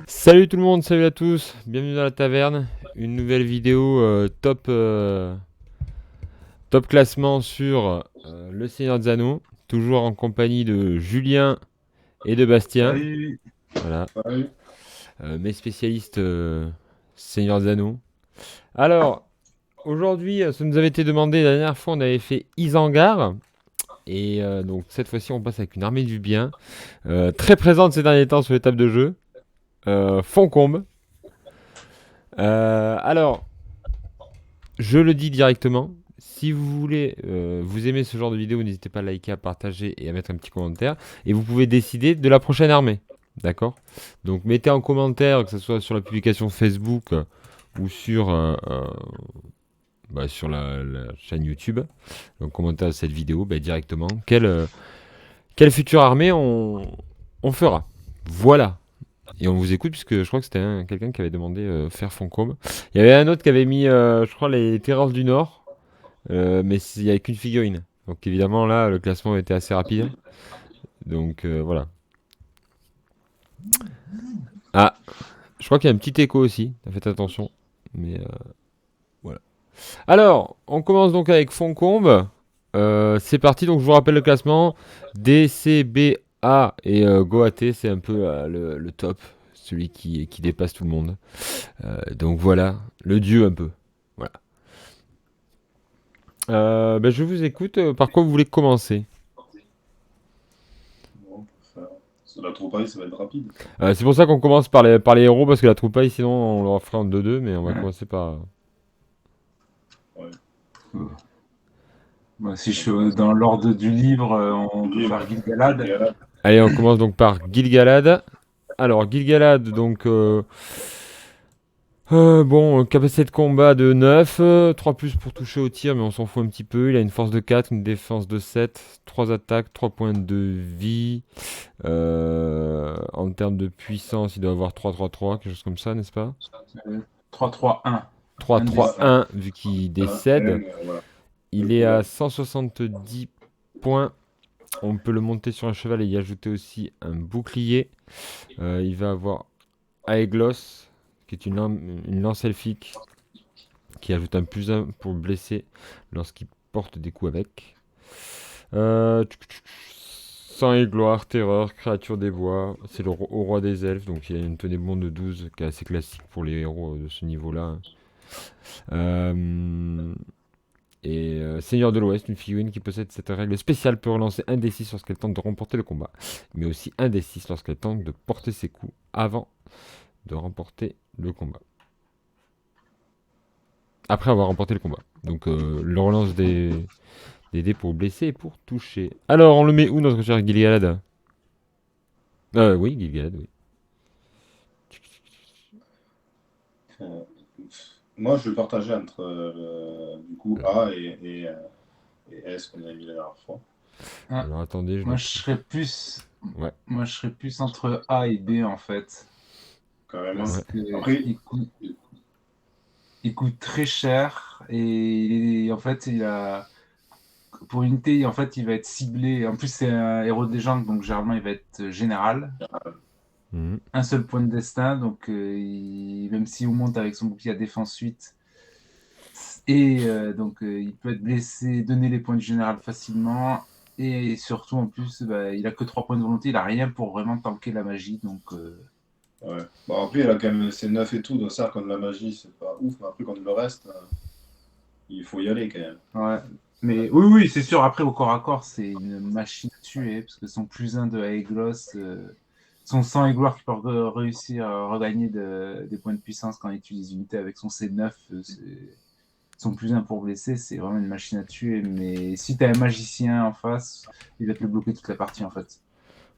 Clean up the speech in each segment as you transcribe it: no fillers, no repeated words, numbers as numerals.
Salut tout le monde, salut à tous, bienvenue dans la taverne, une nouvelle vidéo top classement sur le Seigneur des Anneaux, toujours en compagnie de Julien et de Bastien, Salut. voilà, Salut. mes spécialistes Seigneur des Anneaux. Alors, aujourd'hui, ça nous avait été demandé, la dernière fois on avait fait Isengard, et donc cette fois-ci on passe avec une armée du bien, très présente ces derniers temps sur les tables de jeu, Foncombe. Alors, je le dis directement, si vous voulez, vous aimez ce genre de vidéo, n'hésitez pas à liker, à partager et à mettre un petit commentaire. Et vous pouvez décider de la prochaine armée. D'accord? Donc mettez en commentaire, que ce soit sur la publication Facebook ou sur la chaîne YouTube, donc commentaire de cette vidéo directement, quelle future armée on fera. Voilà. Et on vous écoute puisque je crois que c'était quelqu'un qui avait demandé faire Foncombe. Il y avait un autre qui avait mis, je crois, les Terreurs du Nord, mais il n'y avait qu'une figurine. Donc évidemment là, le classement était assez rapide. Donc voilà. Ah, je crois qu'il y a un petit écho aussi. Faites attention. Mais voilà. Alors, on commence donc avec Foncombe. C'est parti. Donc je vous rappelle le classement. D, C, B, A et Goaté, c'est un peu le top, celui qui dépasse tout le monde. Donc voilà, le dieu un peu. Voilà. Je vous écoute. Par quoi vous voulez commencer? Bon, sur la troupaille, ça va être rapide. C'est pour ça qu'on commence par les héros, parce que la troupaille, sinon on leur fera en 2-2, mais on va commencer par. Ouais. Moi, si je suis dans l'ordre du livre, on peut faire Gil-galad. Allez, on commence donc par Gil-galad. Alors, Gil-galad, donc. Capacité de combat de 9, 3 plus pour toucher au tir, mais on s'en fout un petit peu. Il a une force de 4, une défense de 7, 3 attaques, 3 points de vie. En termes de puissance, il doit avoir 3-3-3, quelque chose comme ça, n'est-ce pas? 3-3-1. 3-3-1, vu qu'il décède. Voilà. Il est à 170 points. On peut le monter sur un cheval et y ajouter aussi un bouclier. Il va avoir Aeglos, qui est une lance elfique, qui ajoute un +1 pour blesser lorsqu'il porte des coups avec. Sang et gloire, terreur, créature des bois. C'est au roi des elfes, donc il y a une tenue de monde de 12 qui est assez classique pour les héros de ce niveau-là. Seigneur de l'Ouest, une figurine qui possède cette règle spéciale peut relancer un D6 lorsqu'elle tente de remporter le combat, mais aussi un D6 lorsqu'elle tente de porter ses coups avant de remporter le combat. Après avoir remporté le combat. Donc le relance des dés pour blesser et pour toucher. Alors on le met où notre cher Gil-galad? Oui, Gil-galad, oui. Moi, je vais partager entre du coup A et S qu'on avait mis la dernière fois. Alors attendez, Moi, je serais plus. Ouais. Moi, je serais plus entre A et B en fait. Carrément. Parce que Après, il coûte très cher et en fait, pour unité, en fait, il va être ciblé. En plus, c'est un héros de légende, donc généralement, il va être général. Mhm. Un seul point de destin, donc même si on monte avec son bouclier à défense 8, et donc il peut être blessé, donner les points de général facilement, et surtout en plus, il a que 3 points de volonté, il a rien pour vraiment tanker la magie, donc ouais. Bon, après, elle a quand même ses 9 et tout, donc ça, comme la magie, c'est pas ouf, mais après, comme le reste, il faut y aller quand même. ouais. Mais oui, c'est sûr, après au corps à corps, c'est une machine à tuer, parce que son +1 de Aeglos, son sang et gloire qui peut réussir à regagner des points de puissance quand il utilise unité avec son C9, son +1 pour blesser, c'est vraiment une machine à tuer. Mais si t'as un magicien en face, il va te le bloquer toute la partie en fait.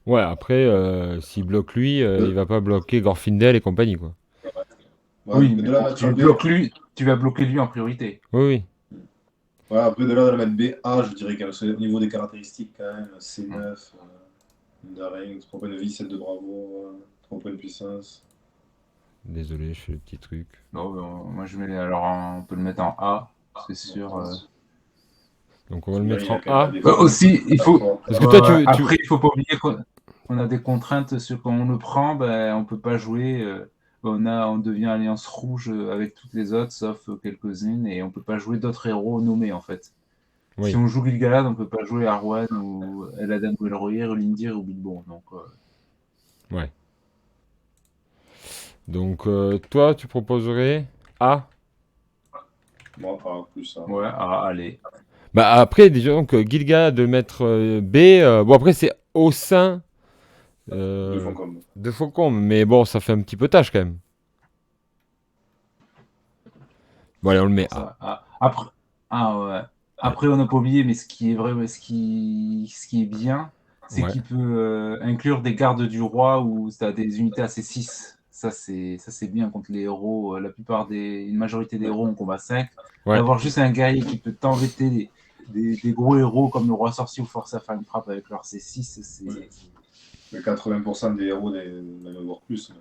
Ouais, après, s'il bloque lui, il va pas bloquer Gorfindel et compagnie, quoi. Ouais, Oui, mais mais de là, bon, mettre un B. tu vas bloquer lui en priorité. Oui, oui. Ouais, après, de là, de la mettre BA, je dirais qu'au niveau des caractéristiques, quand même, C9, De rien, 3 points de vie, 7 de bravoure, 3 points de puissance. Désolé, je fais le petit truc. Bon, moi, je mets alors on peut le mettre en A, c'est sûr. Donc on va le Celui-là, mettre il a en quand même A. des fois Aussi, il faut. Parce que toi, Après, il faut pas oublier qu'on a des contraintes sur quand on le prend, ben, on peut pas jouer. On devient Alliance Rouge avec toutes les autres, sauf quelques-unes, et on peut pas jouer d'autres héros nommés en fait. Si Oui. on joue Gil-galad, on peut pas jouer Arwan ou Eladan ou Elrohir, Lindir ou Bilbon. Donc, Ouais. Donc toi, tu proposerais A. Moi, pas plus ça. ouais, allez. Bah après, déjà, donc Gilgalad de mettre B. Bon, après, c'est au sein Deux fois comme. de Faucon, mais bon, ça fait un petit peu tâche quand même. Bon, allez, on le met A. Ça, après, ouais. Après, on n'a pas oublié, mais ce qui est vrai, ce qui est bien, c'est Ouais. qu'il peut inclure des gardes du roi où tu as des unités AC6. Ça, c'est bien contre les héros. Une majorité des héros en combat 5. Ouais. D'avoir juste un guerrier qui peut t'embêter des gros héros comme le roi sorcier ou force à faire une frappe avec leur C6, Ouais. Mais 80% des héros, même voire plus,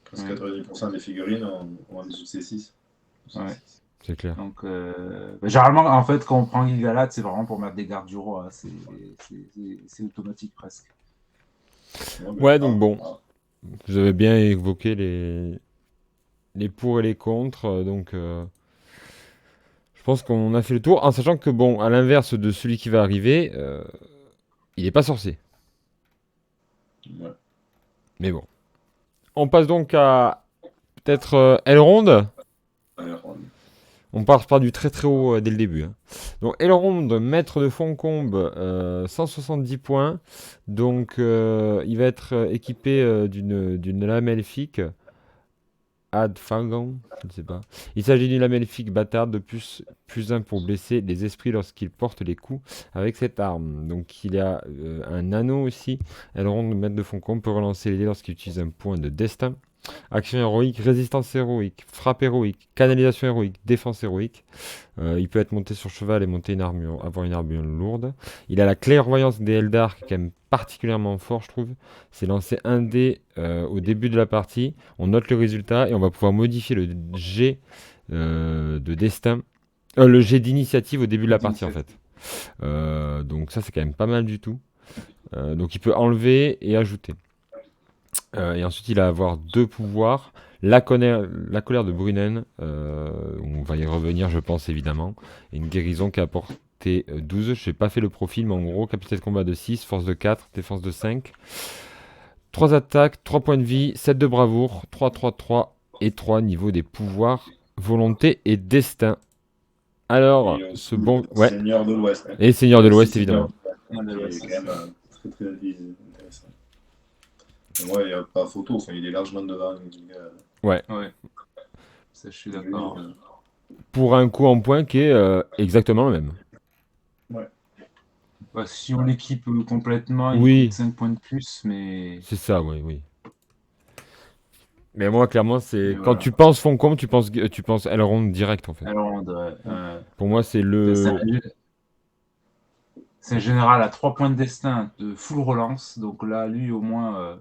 presque 90% des figurines ont en dessous de C6. Ouais. C'est clair. Donc, généralement, en fait, quand on prend Gil-galad, c'est vraiment pour mettre des gardes du roi. C'est automatique presque. Ouais, donc bon. Vous avez bien évoqué les pour et les contre. Donc, je pense qu'on a fait le tour. En sachant que, bon, à l'inverse de celui qui va arriver, il n'est pas sorcier. Ouais. Mais bon. On passe donc à peut-être Elrond. On part du très très haut dès le début. Hein. Donc Elrond, maître de Foncombe, 170 points. Donc il va être équipé d'une lame elfique. Ad Fangon, je ne sais pas. Il s'agit d'une lame elfique bâtarde de plus 1 pour blesser les esprits lorsqu'il porte les coups avec cette arme. Donc il y a un anneau aussi. Elrond, maître de Foncombe, peut relancer les dés lorsqu'il utilise un point de destin. Action héroïque, résistance héroïque, frappe héroïque, canalisation héroïque, défense héroïque. Il peut être monté sur cheval et monter avoir une armure lourde. Il a la clairvoyance des Eldar qui est quand même particulièrement fort, je trouve. C'est lancer un dé au début de la partie. On note le résultat et on va pouvoir modifier le jet de destin. Le jet d'initiative au début de la partie en fait. Donc ça c'est quand même pas mal du tout. Donc il peut enlever et ajouter. Et ensuite, il va avoir 2 pouvoirs. La colère de Brunnen, on va y revenir, je pense, évidemment. Et une guérison qui a apporté 12. Je n'ai pas fait le profil, mais en gros, capacité de combat de 6, force de 4, défense de 5. 3 attaques, 3 points de vie, 7 de bravoure, 3, 3, 3 et 3 niveau des pouvoirs, volonté et destin. Alors, ce bon... Ouais. Seigneur de l'Ouest. Hein. Et Seigneur de l'Ouest, évidemment. C'est quand même très très intéressant. Ouais, il n'y a pas photo, enfin, il est largement devant. Ouais. Ça, je suis d'accord. Pour un coup en point qui est exactement le même. Ouais. Bah, si on l'équipe complètement, il Oui. coûte 5 points de plus, mais... C'est ça, oui. Mais moi, clairement, c'est... Mais Quand voilà. tu penses Foncombe, tu penses Elrond direct, en fait. Elrond, Pour moi, c'est le... C'est un général à 3 points de destin de full relance. Donc là, lui, au moins,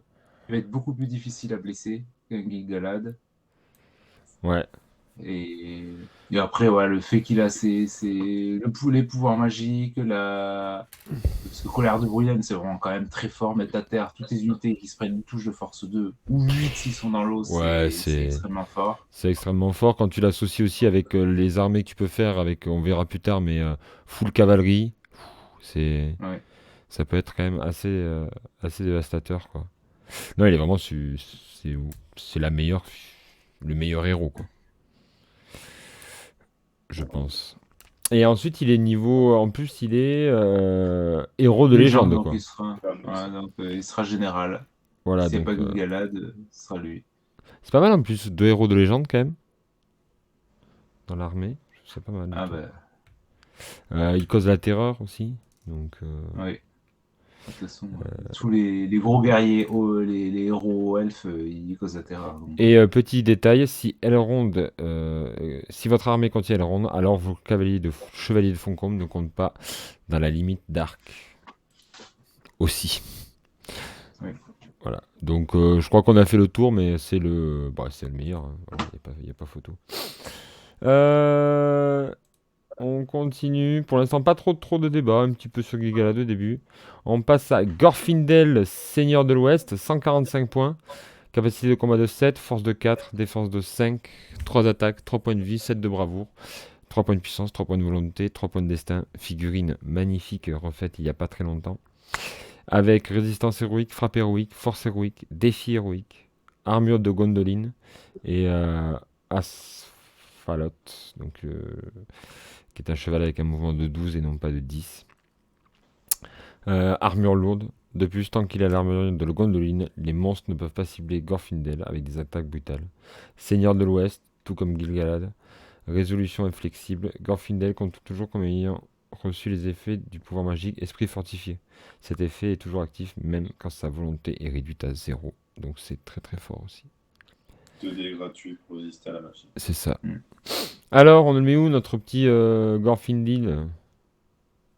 il va être beaucoup plus difficile à blesser qu'un Gil-galad. Ouais. Et après, ouais, le fait qu'il a les pouvoirs magiques, parce que Colère de Brunnen, c'est vraiment quand même très fort. Mettre à terre toutes les unités qui se prennent une touche de force 2 ou 8 s'ils sont dans l'eau, Ouais, c'est extrêmement fort. C'est extrêmement fort quand tu l'associes aussi avec les armées que tu peux faire, avec, on verra plus tard, mais full cavalerie. C'est... Ouais. Ça peut être quand même assez dévastateur, quoi. Non, il est vraiment... C'est le meilleur héros, quoi. Je pense. Et ensuite, il est niveau... En plus, il est héros de légende, donc quoi. Il sera général. Voilà, S'il n'y a donc... pas Gil-galad, ce sera lui. C'est pas mal en plus, 2 héros de légende quand même. Dans l'armée, c'est pas mal. Ah bah, Il cause la terreur aussi. Donc, oui. De toute façon, tous les gros guerriers, les héros elfes, ils causent la terreur. Donc. Et petit détail, si votre armée contient Elrond, alors vos chevaliers de Foncombe ne comptent pas dans la limite d'arc. Aussi. Voilà. Donc je crois qu'on a fait le tour, mais c'est c'est le meilleur, hein. Voilà, y a pas photo. Euh, On continue. Pour l'instant, pas trop de débat. Un petit peu sur Gigalade au début. On passe à Gorfindel, Seigneur de l'Ouest, 145 points. Capacité de combat de 7, force de 4, défense de 5, 3 attaques, 3 points de vie, 7 de bravoure, 3 points de puissance, 3 points de volonté, 3 points de destin. Figurine magnifique refaite il n'y a pas très longtemps. Avec résistance héroïque, frappe héroïque, force héroïque, défi héroïque, armure de Gondoline et Asphalot, donc, qui est un cheval avec un mouvement de 12 et non pas de 10. Armure lourde. De plus, tant qu'il a l'armure de Gondoline, les monstres ne peuvent pas cibler Gorfindel avec des attaques brutales. Seigneur de l'Ouest, tout comme Gil-galad. Résolution inflexible. Gorfindel compte toujours comme ayant reçu les effets du pouvoir magique Esprit fortifié. Cet effet est toujours actif même quand sa volonté est réduite à 0. Donc c'est très très fort aussi. 2 dés gratuits pour résister à la magie. C'est ça. Alors, on le met où notre petit Gorfindel?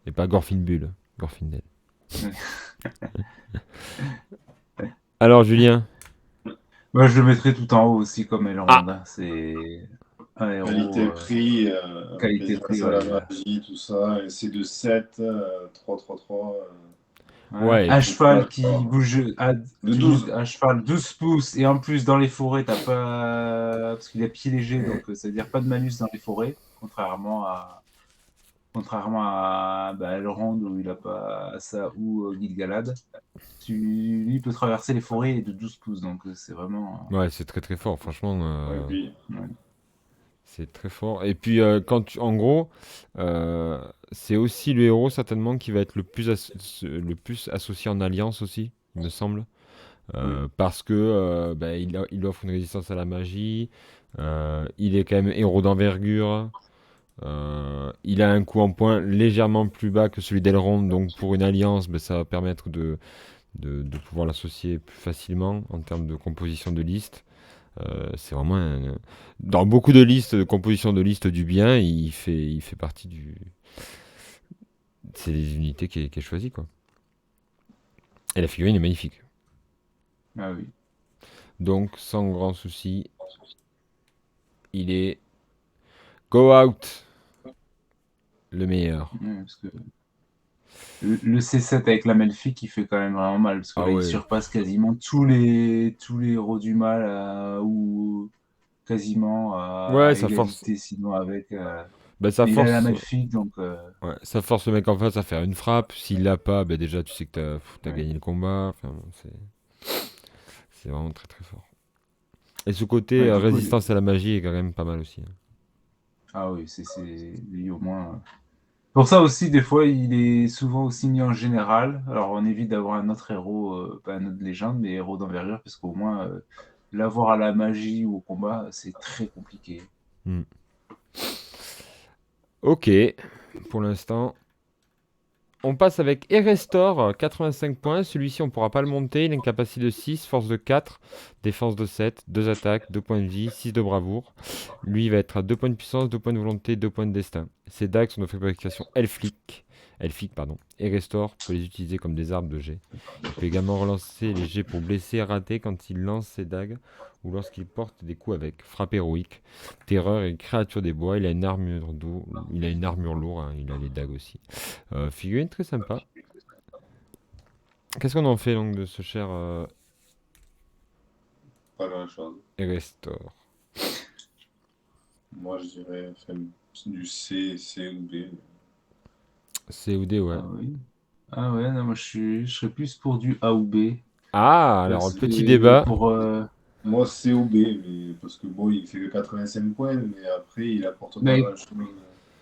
Et pas Gorfinbull, Gorfindel. Alors, Julien? Moi, je le mettrais tout en haut aussi comme Elrond. C'est un héros. Qualité-prix, qualité-prix, à la ouais. magie, tout ça. Et c'est de 7, 3. Ouais, Un cheval qui d'accord. bouge De 12. un cheval 12 pouces et en plus dans les forêts, t'as pas. Parce qu'il a pied léger, donc ça veut dire pas de malus dans les forêts, contrairement à Elrond où il a pas ça ou Gil-galad. Lui il peut traverser les forêts de 12 pouces, donc c'est vraiment. ouais, c'est très très fort, franchement. Ouais, puis, Ouais. C'est très fort. Et puis, en gros, c'est aussi le héros certainement qui va être le plus associé en alliance aussi, il me semble. Parce que il offre une résistance à la magie. Il est quand même héros d'envergure. Il a un coût en points légèrement plus bas que celui d'Elrond. Donc pour une alliance, ça va permettre de pouvoir l'associer plus facilement en termes de composition de liste. C'est vraiment dans beaucoup de listes, de composition de listes du bien, il fait partie du. C'est les unités qui est choisi, quoi. Et la figurine est magnifique. Ah oui. Donc, sans grand souci, il est Go Out, le meilleur. Ouais, parce que le C7 avec la Melfic, il fait quand même vraiment mal, parce que là, il surpasse quasiment tous les héros du mal, ou quasiment Ouais, à ça force. égalité, sinon avec. Ça Mais il a la force. Melfic, donc. Ouais, ça force le mec en face à faire une frappe. S'il l'a pas, déjà tu sais que t'as Ouais. gagné le combat. Enfin, bon, c'est vraiment très très fort. Et ce côté Ouais, du coup, résistance à la magie est quand même pas mal aussi, hein. Ah oui, c'est lui au moins. Pour ça aussi, des fois, il est souvent aussi mis en général. Alors, on évite d'avoir un autre héros, pas un autre légende, mais héros d'envergure, parce qu'au moins, l'avoir à la magie ou au combat, c'est très compliqué. Hmm. Ok, pour l'instant. On passe avec Erestor, 85 points. Celui-ci, on pourra pas le monter. Il a une capacité de 6, force de 4, défense de 7, 2 attaques, 2 points de vie, 6 de bravoure. Lui, il va être à 2 points de puissance, 2 points de volonté, 2 points de destin. Ses dagues sont de fabrication elfique. Erestor peut les utiliser comme des armes de jet. Il peut également relancer les jets pour blesser et rater quand il lance ses dagues ou lorsqu'il porte des coups avec. Frappe héroïque. Terreur et créature des bois. Il a une armure lourde, hein. Il a les dagues aussi. Figurine très sympa. Qu'est-ce qu'on en fait donc de ce cher pas grand-chose. Erestor? Moi, je dirais du C ou D. C ou D, ouais. Ah oui. Ah ouais, non, moi je serais plus pour du A ou B. Ah, alors Parce le petit que débat. Moi, C ou B, mais parce que bon, il fait que 85 points, mais après, il apporte pas Mais, grand-chose.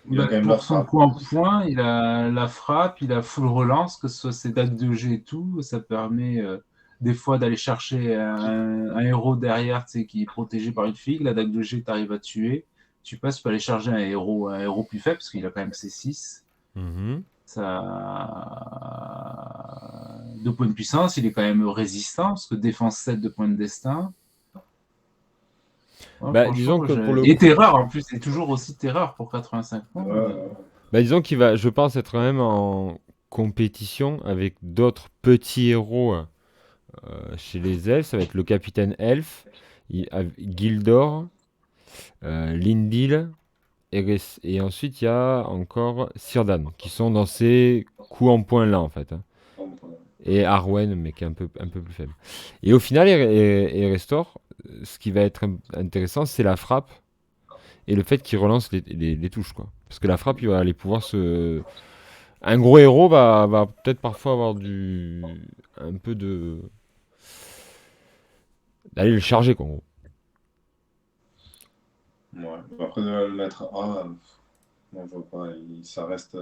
Il a quand même la pour son frappe. coup en point, il a la frappe, il a full relance, que ce soit ses dagues de jet et tout. Ça permet des fois d'aller chercher un héros derrière, tu sais, qui est protégé par une figue. La dague de jet, t'arrives à tuer. Tu passes, tu peux aller charger un héros plus faible, parce qu'il a quand même ses 6. Mhm. Ça 2 points de puissance, il est quand même résistant, parce que défense 7, 2 points de destin. Ouais, Disons que pour le Et coup. terreur, en plus, c'est toujours aussi terreur pour 85 points. Disons qu'il va, je pense, être quand même en compétition avec d'autres petits héros chez les elfes, ça va être le capitaine elfe, Gildor, Lindil, et ensuite il y a encore Círdan, qui sont dans ces coups en point là en fait, hein. Et Arwen, mais qui est un peu plus faible. Et au final, Restore, ce qui va être intéressant, c'est la frappe et le fait qu'il relance les touches, quoi. Parce que la frappe, il va aller pouvoir se. Un gros héros va peut-être parfois avoir un peu de. D'aller le charger, quoi, en gros. Ouais. Après, de le mettre A, moi, je vois pas, ça reste.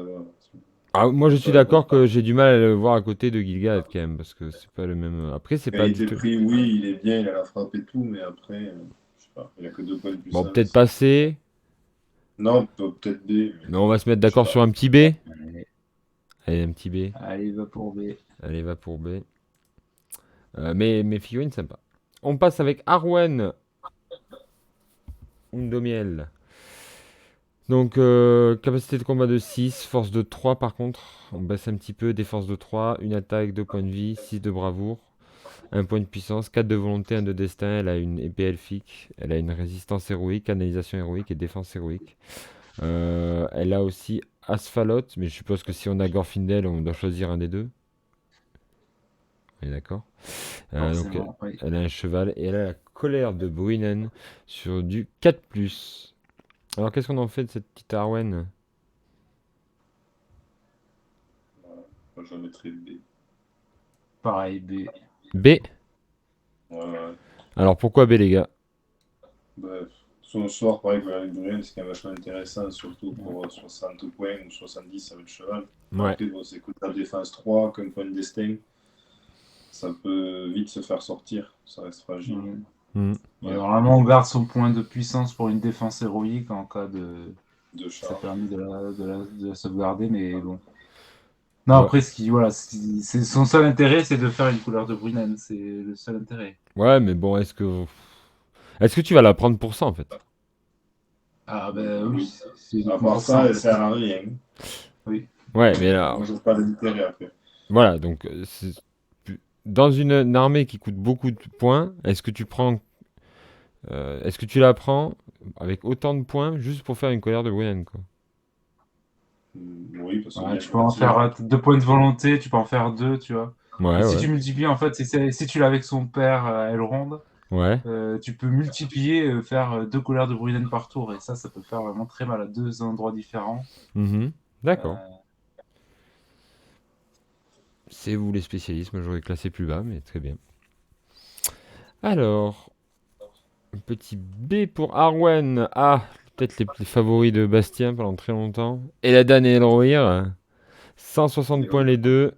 Ah, moi, je suis Ouais, d'accord que j'ai du mal à le voir à côté de Gilgalad, quand même, parce que c'est pas le même. Après, c'est pas du qualité tout. prix, oui, il est bien, il a la frappe et tout, mais après, je sais pas, il a que 2 points de Bon, peut-être puissance. pas C, Non, peut-être B, mais on va se mettre je sais d'accord pas. sur un petit B. Allez, Allez, un petit B. allez, va pour B. Allez, va pour B. Mais figurines sympa. On passe avec Arwen Undomiel. Donc, capacité de combat de 6, force de 3 par contre. On baisse un petit peu, défense de 3, une attaque, 2 points de vie, 6 de bravoure, 1 point de puissance, 4 de volonté, 1 de destin. Elle a une épée elfique, elle a une résistance héroïque, canalisation héroïque et défense héroïque. Elle a aussi Asphalot, mais je suppose que si on a Gorfindel, on doit choisir un des deux. On est d'accord. Donc, Forcément, oui. elle a un cheval et elle a la colère de Bruinen sur du 4+. Alors, qu'est-ce qu'on en fait de cette petite Arwen? Moi, je mettrais B. Pareil, B. B. Ouais. Alors, pourquoi B, les gars? Bref. Son sort, pareil, que la Lune, c'est quand même vachement intéressant, surtout pour 60 points ou 70 avec le cheval. Ouais. Après, bon, c'est que la défense 3, comme point de destin, ça peut vite se faire sortir, ça reste fragile. Mm. Normalement, on garde son point de puissance pour une défense héroïque en cas de. De Ça charge. permet de la sauvegarder, mais bon. Non, Ouais. après, c'est son seul intérêt, c'est de faire une couleur de Bruinen. C'est le seul intérêt. Ouais, mais bon, est-ce que tu vas la prendre pour ça, en fait? Ah, ben oui, c'est À uniquement part pour ça, en elle fait. sert à rien. Oui. Ouais, mais là, Moi, je vois pas d'intérêt après. voilà, donc, dans une armée qui coûte beaucoup de points, est-ce que tu la prends avec autant de points juste pour faire une colère de Brunnen, quoi? Oui, parce que Ouais, bien tu peux en partir. faire 2 points de volonté, tu peux en faire 2, tu vois. Et Ouais, si ouais, tu multiplies, en fait, si tu l'as avec son père, Elrond, ouais. tu peux multiplier, faire 2 colères de Bruinen par tour. Et ça peut faire vraiment très mal à 2 endroits différents. Mhm. D'accord. Euh, C'est vous les spécialistes, moi j'aurais classé plus bas, mais très bien. Alors, un petit B pour Arwen. Ah, peut-être les favoris de Bastien pendant très longtemps. Eladan et Elrohir. 160 points les deux.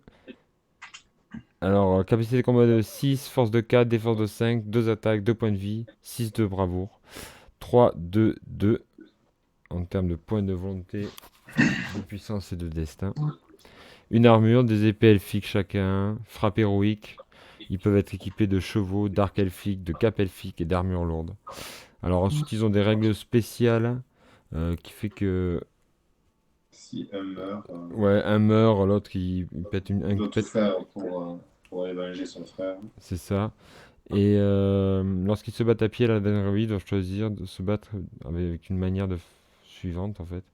Alors, capacité de combat de 6, force de 4, défense de 5, 2 attaques, 2 points de vie, 6 de bravoure, 3, 2, 2 en termes de points de volonté, de puissance et de destin. Une armure, des épées elfiques chacun, frappe héroïque. Ils peuvent être équipés de chevaux, d'arcs elfiques, de capes elfiques et d'armures lourdes. Alors ensuite, ils ont des règles spéciales qui fait que Si un meurt, ouais, un meurt, l'autre il pète il un doit tout pète, faire pour aller venger son frère. c'est ça. Et lorsqu'ils se battent à pied, la dernière vie, ils doivent choisir de se battre avec une manière suivante en fait.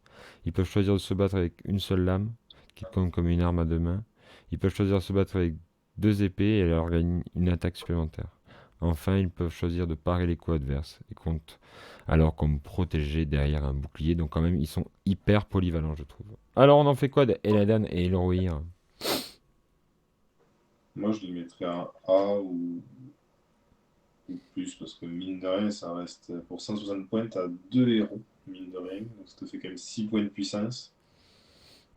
Ils peuvent choisir de se battre avec une seule lame, qui compte comme une arme à deux mains. Ils peuvent choisir de se battre avec 2 épées et elle leur gagne une attaque supplémentaire. Enfin, ils peuvent choisir de parer les coups adverses et comptent alors comme protégés derrière un bouclier. Donc quand même, ils sont hyper polyvalents, je trouve. Alors, on en fait quoi d'Eladan et Elrohir? Moi, je les mettrais un A ou plus, parce que mine de rien, ça reste pour 160 points, t'as 2 héros, mine de rien, donc ça te fait quand même 6 points de puissance,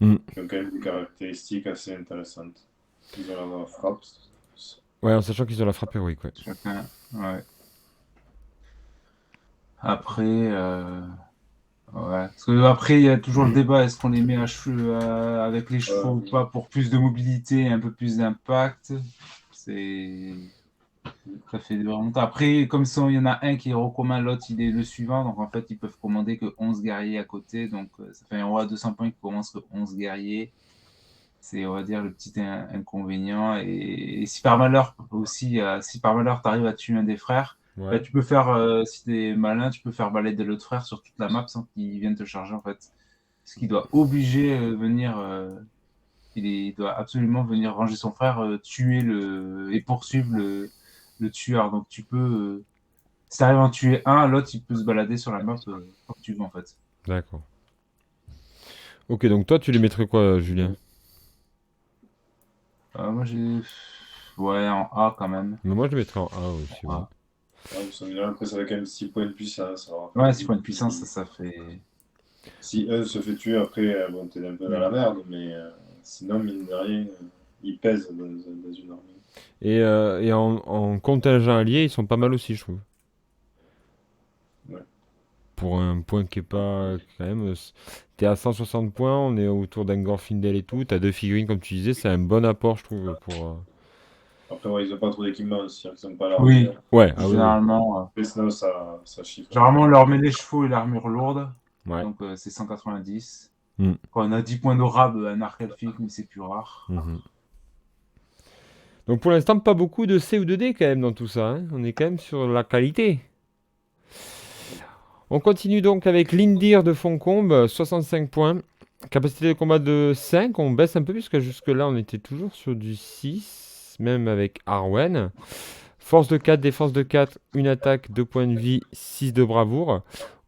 Mm. qui ont quand même des caractéristiques assez intéressantes. Ils ont la frappe. Ouais, en sachant qu'ils ont la frappe héroïque, ouais. Chacun, ouais. Après, ouais. Parce que après, il y a toujours le débat, est-ce qu'on les met avec les chevaux ou pas pour plus de mobilité et un peu plus d'impact? Ça fait vraiment longtemps. Après, comme ça, il y en a un qui recommande, l'autre il est le suivant, donc en fait ils peuvent commander que 11 guerriers à côté, donc ça fait un roi à 200 points qui commence que 11 guerriers. C'est, on va dire, le petit inconvénient. Et si par malheur aussi, si par malheur tu arrives à tuer un des frères, bah, Ouais, tu peux faire, si t'es malin, tu peux faire balader l'autre frère sur toute la map sans qu'il vienne te charger en fait. Ce qui doit obliger venir, il doit absolument venir ranger son frère, tuer et poursuivre le tueur. Donc tu peux, si tu arrives à en tuer un, l'autre il peut se balader sur la map comme tu veux en fait. d'accord. Ok, donc toi, tu les mettrais quoi, Julien? Moi j'ai. Ouais, en A quand même. Mais moi, je les mettrais en A aussi, ouais. A. Ouais, parce qu'en général, après, ça fait quand même 6 points de puissance. Alors, Ouais, 6 du points de coup, puissance, ça fait. si un se fait tuer, après, bon, t'es un peu dans la merde, mais sinon, mine de rien, il pèse dans une armée. Et en contingent allié, ils sont pas mal aussi, je trouve. Ouais. Pour un point qui est pas quand même. T'es à 160 points, on est autour d'un Gorfindel et tout. T'as deux figurines, comme tu disais, c'est un bon apport, je trouve, pour. Après, ouais, ils n'ont pas trop d'équipement aussi, ils n'ont pas l'armure. Oui, Ouais, ah oui, oui. généralement. Et sinon, ça chiffre un peu. Généralement, on leur met les chevaux et l'armure lourde. Ouais. Donc, c'est 190. Mm, Quand on a 10 points d'aura, un arc elfique, mais c'est plus rare. mhm. Donc pour l'instant, pas beaucoup de C ou de D quand même dans tout ça, hein. On est quand même sur la qualité. On continue donc avec l'Indir de Foncombe, 65 points. Capacité de combat de 5, on baisse un peu puisque jusque-là on était toujours sur du 6, même avec Arwen. Force de 4, défense de 4, une attaque, 2 points de vie, 6 de bravoure.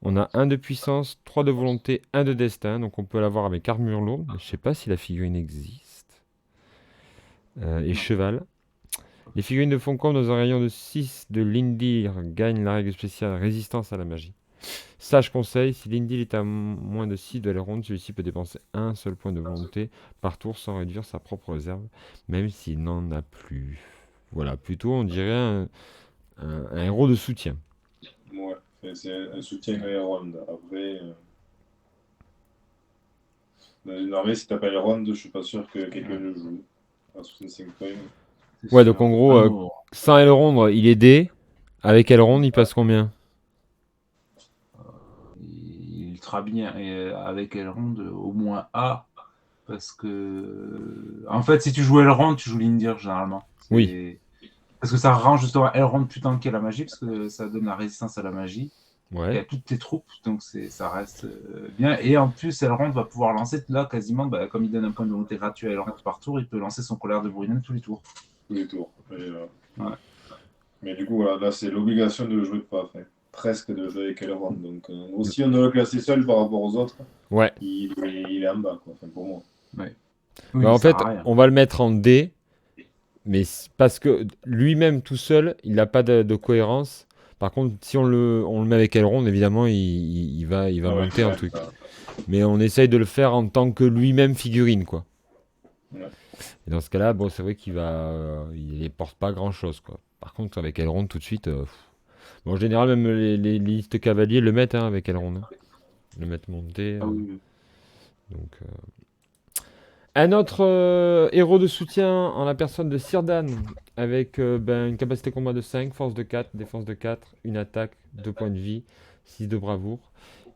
On a 1 de puissance, 3 de volonté, 1 de destin. Donc on peut l'avoir avec armure lourde. Mais je sais pas si la figurine existe. Et Non. cheval. Les figurines de Foncombe dans un rayon de 6 de l'Indir gagnent la règle spéciale résistance à la magie. Sage conseil, si l'Indir est à moins de 6 de la ronde, celui-ci peut dépenser un seul point de volonté par tour sans réduire sa propre réserve, même s'il n'en a plus. Voilà, plutôt on dirait un héros de soutien. Ouais, enfin, c'est un soutien à Elrond. Après, dans une armée, si t'as pas Elrond, je suis pas sûr que quelqu'un le joue. À 65 points. C'est Ouais, donc sûr. en gros, Ah non. sans Elrond, il est D. Avec Elrond, il passe combien? Il est ultra bien. Et avec Elrond, au moins A. Parce que. En fait, si tu joues Elrond, tu joues Lindir généralement. Oui, Parce que ça rend justement Elrond plus tanké la magie, parce que ça donne la résistance à la magie. Et ouais. à toutes tes troupes, donc ça reste bien. Et en plus, Elrond va pouvoir lancer là quasiment, bah, comme il donne un point de volonté gratuit à Elrond par tour, il peut lancer son colère de Bruinen tous les tours. Tous les tours. Ouais. Mais du coup, voilà, là, c'est l'obligation de le jouer pas, enfin, presque de jouer avec Elrond. Donc, aussi, on doit le classer seul par rapport aux autres. Ouais. Il est en bas, quoi, enfin, pour moi. Ouais. Bah, Oui, en ça sert fait, à rien. on va le mettre en D, mais parce que lui-même tout seul, il n'a pas de cohérence. Par contre, si on le met avec Elrond, évidemment, il va Ah ouais, monter un ouais, truc. ça. Mais on essaye de le faire en tant que lui-même figurine, quoi. Ouais. Et dans ce cas-là, bon, c'est vrai il ne porte pas grand-chose, quoi. Par contre, avec Elrond, tout de suite, bon, en général, même les listes cavaliers le mettent, hein, avec Elrond, hein. Le mettent monté. Ah oui. Donc, un autre héros de soutien en la personne de Círdan, avec une capacité de combat de 5, force de 4, défense de 4, une attaque, 2 points de vie, 6 de bravoure.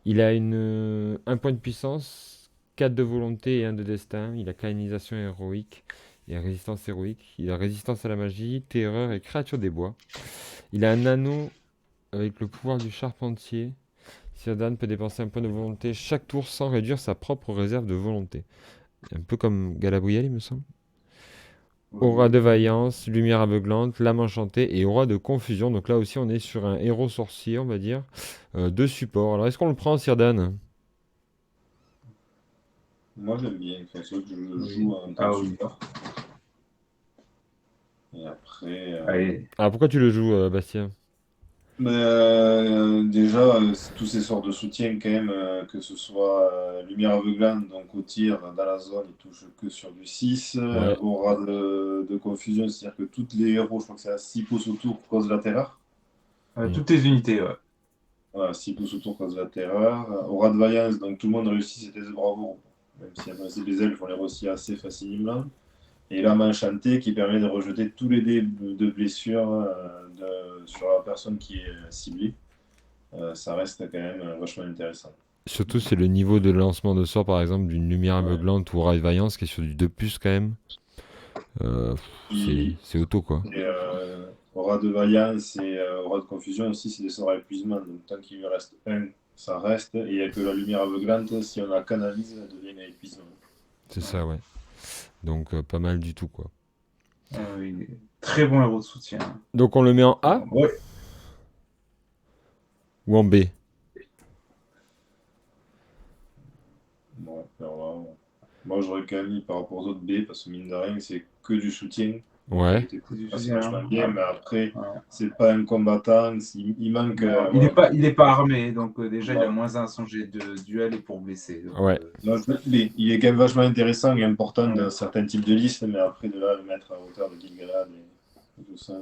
Il a un point de puissance, 4 de volonté et un de destin. Il a canonisation héroïque et résistance héroïque. Il a résistance à la magie, terreur et créature des bois. Il a un anneau avec le pouvoir du charpentier. Círdan peut dépenser un point de volonté chaque tour sans réduire sa propre réserve de volonté. Un peu comme Galabriel, il me semble. Aura de vaillance, lumière aveuglante, lame enchantée et aura de confusion. Donc là aussi, on est sur un héros sorcier, on va dire, de support. Alors, est-ce qu'on le prend, Círdan? Moi, j'aime bien. Enfin, c'est vrai que je le Oui. joue en tant Ah que oui. support. Et après, Allez. Ah, pourquoi tu le joues, Bastien? mais, déjà, tous ces sorts de soutien, quand même, que ce soit lumière aveuglante, donc au tir, dans la zone, il touche que sur du 6. Ouais, Aura de confusion, c'est-à-dire que tous les héros, je crois que c'est à 6 pouces autour, causent la terreur. mm, Toutes tes unités, ouais. Voilà, 6 pouces autour, causent la terreur. Aura de vaillance, donc tout le monde réussit ses tests de bravoure. Même si en principe les elfes, on les réussit assez facilement. Et lame enchantée qui permet de rejeter tous les dés de blessure sur la personne qui est ciblée. Ça reste quand même vachement intéressant. Surtout, c'est le niveau de lancement de sort, par exemple, d'une lumière aveuglante ou Ride Vaillance qui est sur du 2 plus quand même. C'est auto, quoi. Et aura de vaillance et aura de confusion aussi, c'est des sorts à épuisement. Donc tant qu'il lui reste un, ça reste. Et il n'y a que la lumière aveuglante, si on la canalise, elle devient à épuisement. C'est ça, ouais. Donc, pas mal du tout, quoi. Oui, très bon héros de soutien. Donc, on le met en A Ouais. ou en B? Bon, alors là, moi j'aurais quand même mis par rapport aux autres B, parce que mine de rien, c'est que du soutien. Ouais. C'est vachement bien, mais après, Ouais. c'est pas un combattant, il manque. Il est pas armé, donc déjà il a moins 1 à son jet de duel et pour blesser. Donc, Ouais. Non, il est quand même vachement intéressant et important dans certains types de listes, mais après de là, le mettre à hauteur de Gilgalad et tout ça.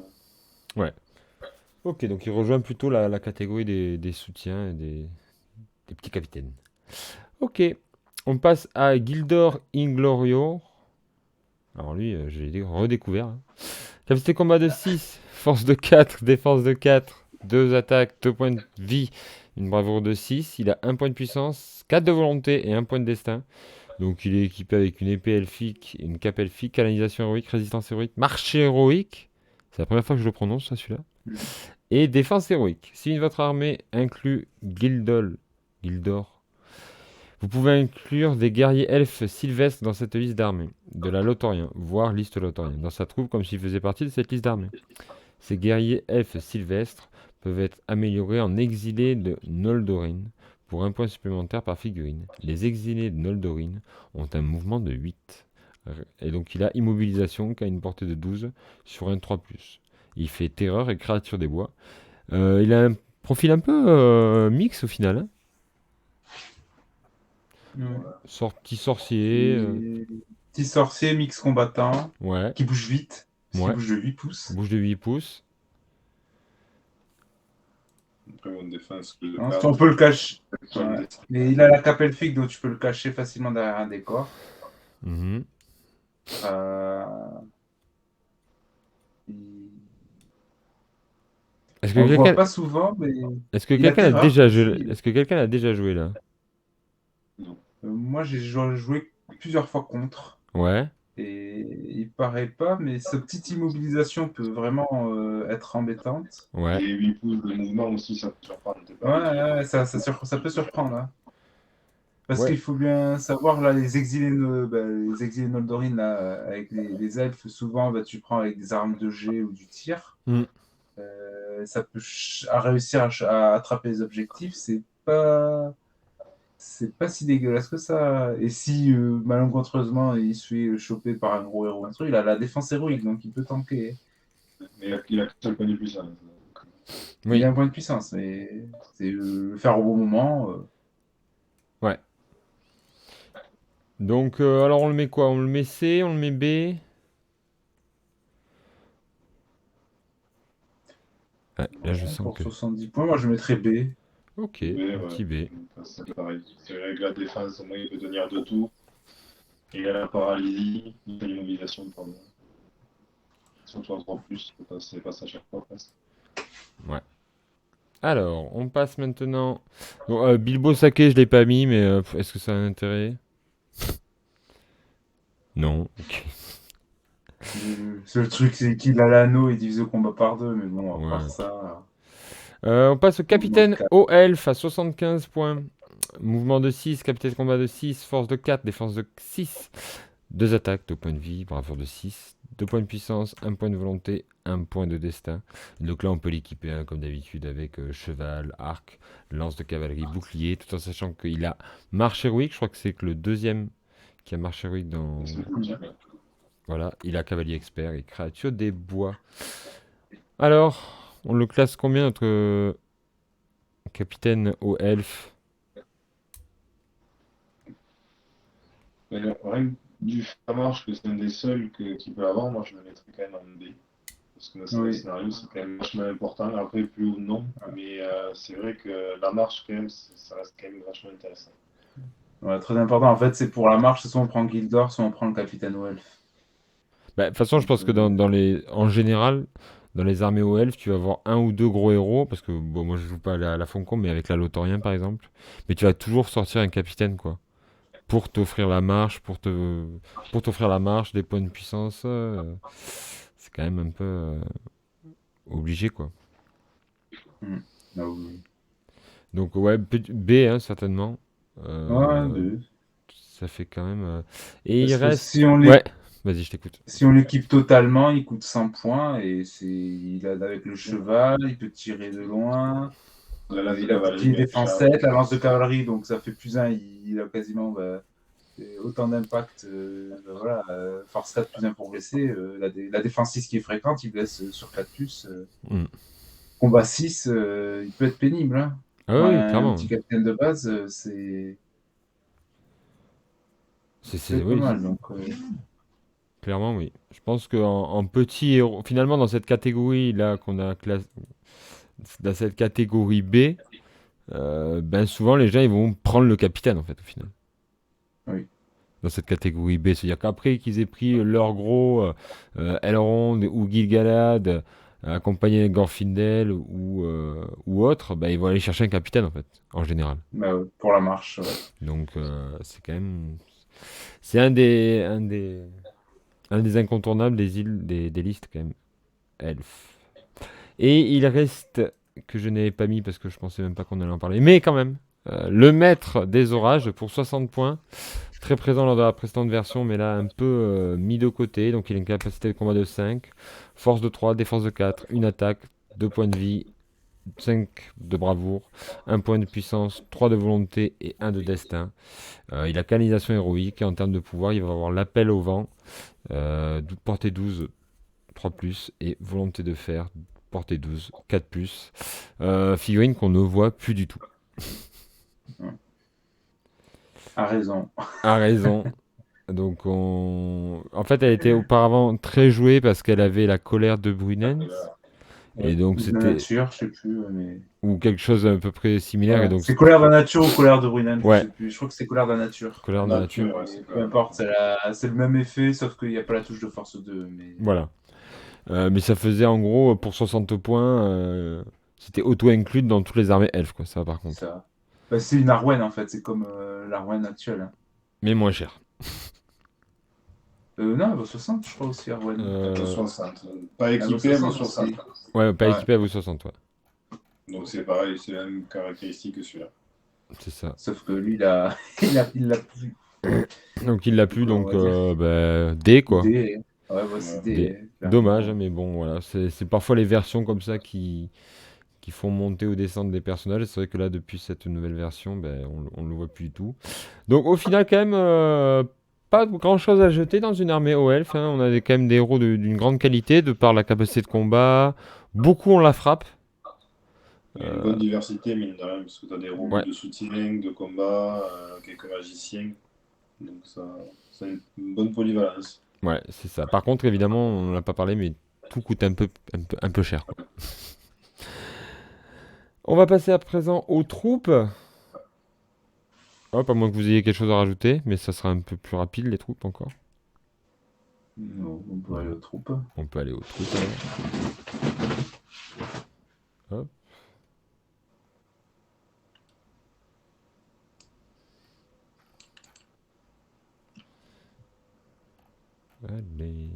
Ok, donc il rejoint plutôt la catégorie des soutiens et des petits capitaines. Ok, on passe à Gildor Inglorio. Alors lui, je l'ai redécouvert, hein. Capacité combat de 6, force de 4, défense de 4, 2 attaques, 2 points de vie, une bravoure de 6. Il a 1 point de puissance, 4 de volonté et 1 point de destin. Donc il est équipé avec une épée elfique, une cape elfique, canalisation héroïque, résistance héroïque, marché héroïque. C'est la première fois que je le prononce, ça, celui-là. Et défense héroïque. Si votre armée inclut Gildor, vous pouvez inclure des guerriers elfes sylvestres dans cette liste d'armées, de la Lothorien, voire liste Lothorien, dans sa troupe comme s'il faisait partie de cette liste d'armées. Ces guerriers elfes sylvestres peuvent être améliorés en exilés de Noldorin pour 1 point supplémentaire par figurine. Les exilés de Noldorin ont un mouvement de 8. Et donc il a immobilisation qui a une portée de 12 sur un 3+. Il fait terreur et créature des bois. Il a un profil un peu mix au final, hein. Petit sorcier. Petit sorcier, mix combattant, Ouais. qui bouge vite, parce qu'il Ouais. bouge de 8 pouces. Bouge de 8 pouces. Après, bonne défense. On peut le cacher. Ouais. Mais il a la cape elfique, donc tu peux le cacher facilement derrière un décor. Mhm. Est-ce On que le voit quelqu'un pas souvent, mais est-ce que il a quelqu'un a terreur déjà aussi. joué Est-ce que quelqu'un a déjà joué là? Moi, j'ai joué plusieurs fois contre. Ouais. Et il paraît pas, mais cette petite immobilisation peut vraiment être embêtante. Ouais. Et 8 pouces de mouvement aussi, ça peut surprendre. Ouais, ça peut surprendre, hein. Parce Ouais. qu'il faut bien savoir, là, les exilés, les exilés Noldorin, là, avec les elfes, souvent, tu prends avec des armes de jet ou du tir. Mm. Ça peut réussir à attraper les objectifs, c'est pas si dégueulasse que ça. Et si, malencontreusement, il se fait choper par un gros héros, un truc, il a la défense héroïque, donc il peut tanker. Mais il a que ça le point de puissance. Oui. Il a un point de puissance, mais c'est le faire au bon moment. Ouais. Donc, alors on le met quoi? On le met C, on le met B? Ouais, là je sens Pour que... 70 points, moi je mettrais B. Ok, B, petit B. C'est pareil. C'est vrai que la défense, au moins, il peut tenir de tout. Et il a la paralysie, il a l'immobilisation, pardon. Surtout en 3+, c'est pas ça à chaque fois presque. Ouais. Alors, on passe maintenant... Bon, Bilbo Saké, je l'ai pas mis, mais est-ce que ça a un intérêt? Non. Ok. Le truc, c'est qu'il a l'anneau et divise au combat par 2, mais bon, à part Ouais. ça. On passe au capitaine au elfe à 75 points. Mouvement de 6, capitaine de combat de 6, force de 4, défense de 6. 2 attaques, 2 points de vie, bravoure de 6, 2 points de puissance, 1 point de volonté, 1 point de destin. Donc là, on peut l'équiper hein, comme d'habitude avec cheval, arc, lance de cavalerie, bouclier, tout en sachant qu'il a marche héroïque. Je crois que c'est que le deuxième qui a marche héroïque dans... Voilà, il a cavalier expert et créature des bois. Alors, on le classe combien notre capitaine au elfe? Rien que du ça marche que c'est un des seuls qui peut avoir, moi je le mettrais quand même en B. Parce que dans le scénario, c'est quand même vachement important. Après, plus ou non. Mais c'est vrai que la marche, quand même, ça reste quand même vachement intéressant. Ouais, très important. En fait, c'est pour la marche, soit on prend Gildor, soit on prend le capitaine au elfe. Bah, de toute façon, je pense que en général, dans les armées aux elfes, tu vas avoir un ou deux gros héros, parce que bon, moi je joue pas à la Foncombe, mais avec la Lothorien par exemple. Mais tu vas toujours sortir un capitaine, quoi. Pour t'offrir la marche, pour t'offrir la marche, des points de puissance. C'est quand même un peu obligé, quoi. Ah oui. Donc ouais, B, hein, certainement. Ouais, Ça fait quand même. Et il parce que reste. si on Ouais, vas-y, je t'écoute. l'équipe totalement, il coûte 100 points et il a avec le cheval, il peut tirer de loin. La lance de Il a cavalerie, bouclier mais défense charge. 7, la lance de cavalerie, donc ça fait plus 1, il a quasiment autant d'impact. Voilà, force 4 plus 1 pour blesser. La défense 6 qui est fréquente, il blesse sur 4 plus. Mm. Combat 6, il peut être pénible. Hein. Ah Pour oui, un clairement. petit capitaine de base, c'est peut être pas Oui, mal. Donc, clairement, oui. Je pense qu'en petit héros, finalement, dans cette catégorie là qu'on a dans cette catégorie B, ben souvent les gens ils vont prendre le capitaine en fait au final. oui. Dans cette catégorie B, c'est-à-dire qu'après qu'ils aient pris leur gros Elrond ou Gil-galad, accompagné de Gorfindel ou autre, ben ils vont aller chercher un capitaine en fait, en général. Bah, pour la marche, ouais. Donc c'est quand même, c'est un des incontournables des listes quand même. Elf. Et il reste, que je n'avais pas mis parce que je pensais même pas qu'on allait en parler, mais quand même, le maître des orages pour 60 points. Très présent lors de la précédente version, mais là un peu mis de côté. Donc il a une capacité de combat de 5, force de 3, défense de 4, une attaque, 2 points de vie, 5 de bravoure, un point de puissance, 3 de volonté et 1 de destin. Il a canalisation héroïque et en termes de pouvoir, il va avoir l'appel au vent, portée 12, 3 +, et volonté de fer, portée 12, 4 +. Figurine qu'on ne voit plus du tout. A raison. A raison. Donc en fait, elle était auparavant très jouée parce qu'elle avait la colère de Brunens. Et donc De c'était nature, je sais plus, mais. ou quelque chose à peu près similaire. Et Ouais. donc C'est colère de la nature ou colère de Brunel, je ouais, sais plus. Je crois que c'est colère de la nature. colère de la nature. Ouais, c'est Peu importe, c'est le même effet, sauf qu'il n'y a pas la touche de force 2. Mais... Voilà. Mais ça faisait en gros pour 60 points, c'était auto-inclus dans toutes les armées elfes, quoi, ça par contre. Ça... Bah, c'est une Arwen en fait, c'est comme l'Arwen actuelle. Hein. Mais moins cher. Non, elle vaut 60, je crois aussi, Arwen. Euh, 60. Pas Elle vaut équipé, mais 60 60. aussi. Ouais, pas Ouais. équipé, elle vaut 60, ouais. Donc c'est pareil, c'est la même caractéristique que celui-là. C'est ça. Sauf que lui, il a plus. Donc il l'a plus, Donc, donc on va dire. D quoi. D. Ouais, bah, c'est D. D. clairement. Dommage, hein, mais bon, voilà. C'est parfois les versions comme ça qui font monter ou descendre des personnages. Et c'est vrai que là, depuis cette nouvelle version, ben, on le voit plus du tout. Donc au final, quand même, pas grand chose à jeter dans une armée au elfe. Hein. On a quand même des héros d'une grande qualité de par la capacité de combat. Beaucoup on la frappe. Il y a une bonne diversité, mine de rien, parce que tu as des rôles Ouais. de soutien, de combat, quelques magiciens. Donc ça a une bonne polyvalence. Ouais, c'est ça. Par contre, évidemment, on n'en a pas parlé, mais tout coûte un peu cher, quoi. On va passer à présent aux troupes. Hop, à moins que vous ayez quelque chose à rajouter, mais ça sera un peu plus rapide, les troupes encore. Non, on peut aller aux troupes. On peut aller aux troupes alors. Hop. Allez.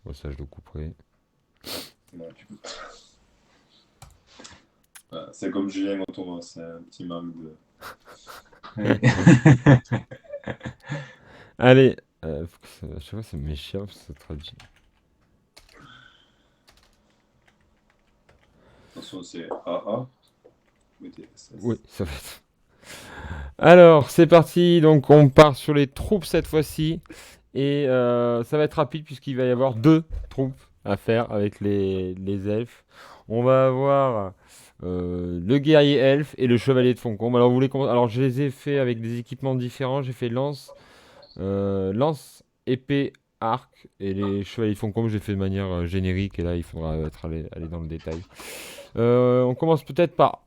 Bon, ça, je le couperai. Ouais, tu peux. Voilà, c'est comme Julien Automne, c'est un petit manque de. Allez. Je sais pas, ça m'échappe, ça traduit. Attention, c'est AA. Mettez SS. Oui, ça va être. Alors, c'est parti. Donc, on part sur les troupes cette fois-ci. Et ça va être rapide puisqu'il va y avoir 2 troupes à faire avec les elfes. On va avoir le guerrier elfe et le chevalier de Foncombe. Alors, alors, je les ai fait avec des équipements différents. J'ai fait lance, épée, arc. Et les chevaliers de Foncombe, j'ai fait de manière générique. Et là, il faudra aller dans le détail. On commence peut-être par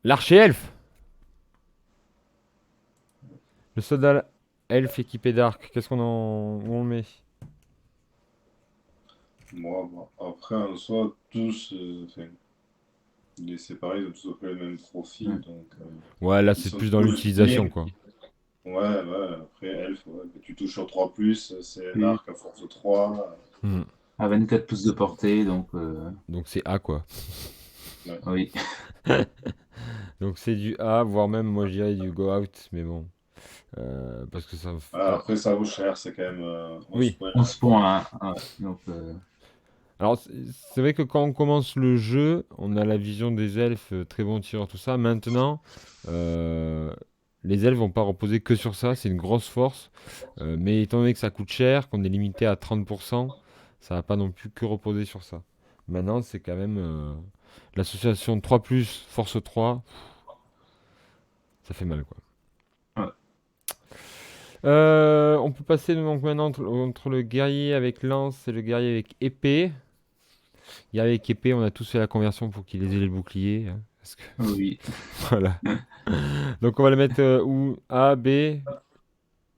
l'archer elfe. Le soldat elfe équipé d'arc, qu'est-ce qu'on en... où on le met? Moi, après, en soi, tous, enfin, les séparés, ils ont tous à peu près le même profil, Ouais. donc Ouais, là ils c'est sont plus dans tous l'utilisation liés. quoi. Ouais, après, elfe, ouais, tu touches sur 3 c'est un Oui. arc à force de 3. Hmm. À 24 pouces de portée, donc Donc c'est A quoi. Ouais. oui. Donc c'est du A, voire même moi je dirais du go out, mais bon. Parce que ça. Voilà, Alors, après, ça vaut cher, c'est quand même 11 oui. points. 11 points, hein. Ouais. Donc, Alors c'est vrai que quand on commence le jeu, on a la vision des elfes, très bons tireurs, tout ça. Maintenant, euh, les elfes vont pas reposer que sur ça, c'est une grosse force. Mais étant donné que ça coûte cher, qu'on est limité à 30%, ça va pas non plus que reposer sur ça. Maintenant, c'est quand même l'association 3 force 3, ça fait mal quoi. ouais. On peut passer donc maintenant entre le guerrier avec lance et le guerrier avec épée. Guerrier avec épée, on a tous fait la conversion pour qu'ils aient les boucliers, hein, parce que Oui. voilà. Donc on va le mettre où? A, B,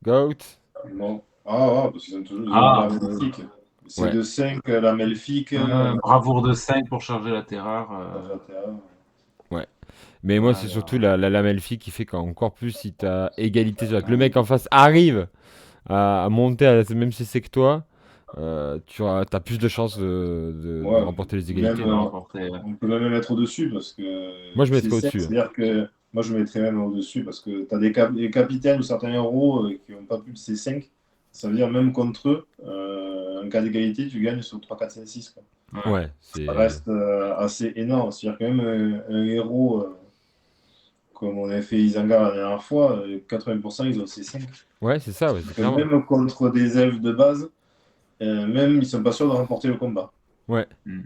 Goat. Non. Parce qu'ils ont toujours ils ont la Ah, maléfique. C'est Ouais. de 5 la maléfique, bravoure de 5 pour charger la terreur. la terreur. Ouais. Mais moi, c'est surtout Alors, la lame elfique qui fait qu'encore plus, si t'as égalité, c'est-à-dire que le mec en face arrive à monter à la même CC que toi, t'as plus de chances de Ouais, remporter les même, égalités. de remporter. on peut même le mettre au-dessus parce que Moi, je c'est mettrais 5, au-dessus, hein. c'est-à-dire que moi je mettrais même au-dessus parce que tu as des capitaines ou certains héros qui n'ont pas plus de C5. Ça veut dire même contre eux, en cas d'égalité, tu gagnes sur 3 4 5 6 quoi. Ouais. Ouais, Ça c'est. reste assez énorme. C'est-à-dire que même un héros, comme on avait fait Isengard la dernière fois, 80% ils ont C5. Ouais, c'est ça, ouais, c'est Que clairement. même contre des elfes de base, même ils sont pas sûrs de remporter le combat. Ouais. Mm.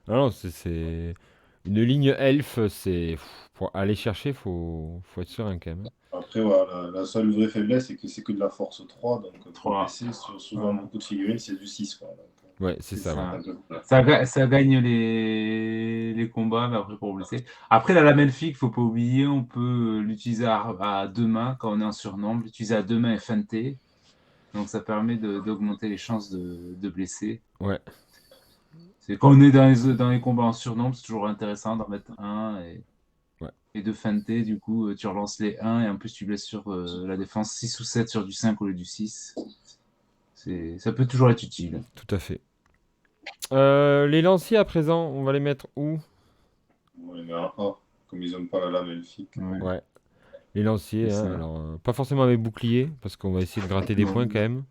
Non, non, c'est. Une ligne elfe, c'est. Pour aller chercher, faut être serein quand même, hein. Après, voilà, la seule vraie faiblesse, c'est que c'est que de la force 3 donc pour 3. blesser, souvent Voilà. beaucoup de figurines, c'est du 6 quoi. Donc, Ouais, c'est C'est ça, ouais. ça. un peu plus. Ça gagne les combats, mais après pour blesser. Après, la lame elfique, faut pas oublier, on peut l'utiliser à deux mains quand on est en surnombre, l'utiliser à deux mains et feinter. Donc ça permet d'augmenter les chances de blesser. Ouais, C'est quand on est dans les combats en surnombre, c'est toujours intéressant d'en mettre un ouais. et de feinter. Du coup, tu relances les 1 et en plus tu blesses sur la défense 6 ou 7 sur du 5 au lieu du 6. Ça peut toujours être utile. Tout à fait. Les lanciers à présent, on va les mettre où? On les met en A, comme ils n'ont pas la lame elfique. Ouais, Ouais, les lanciers, c'est hein, ça. alors pas forcément avec bouclier, parce qu'on va essayer de gratter des Non. points quand même.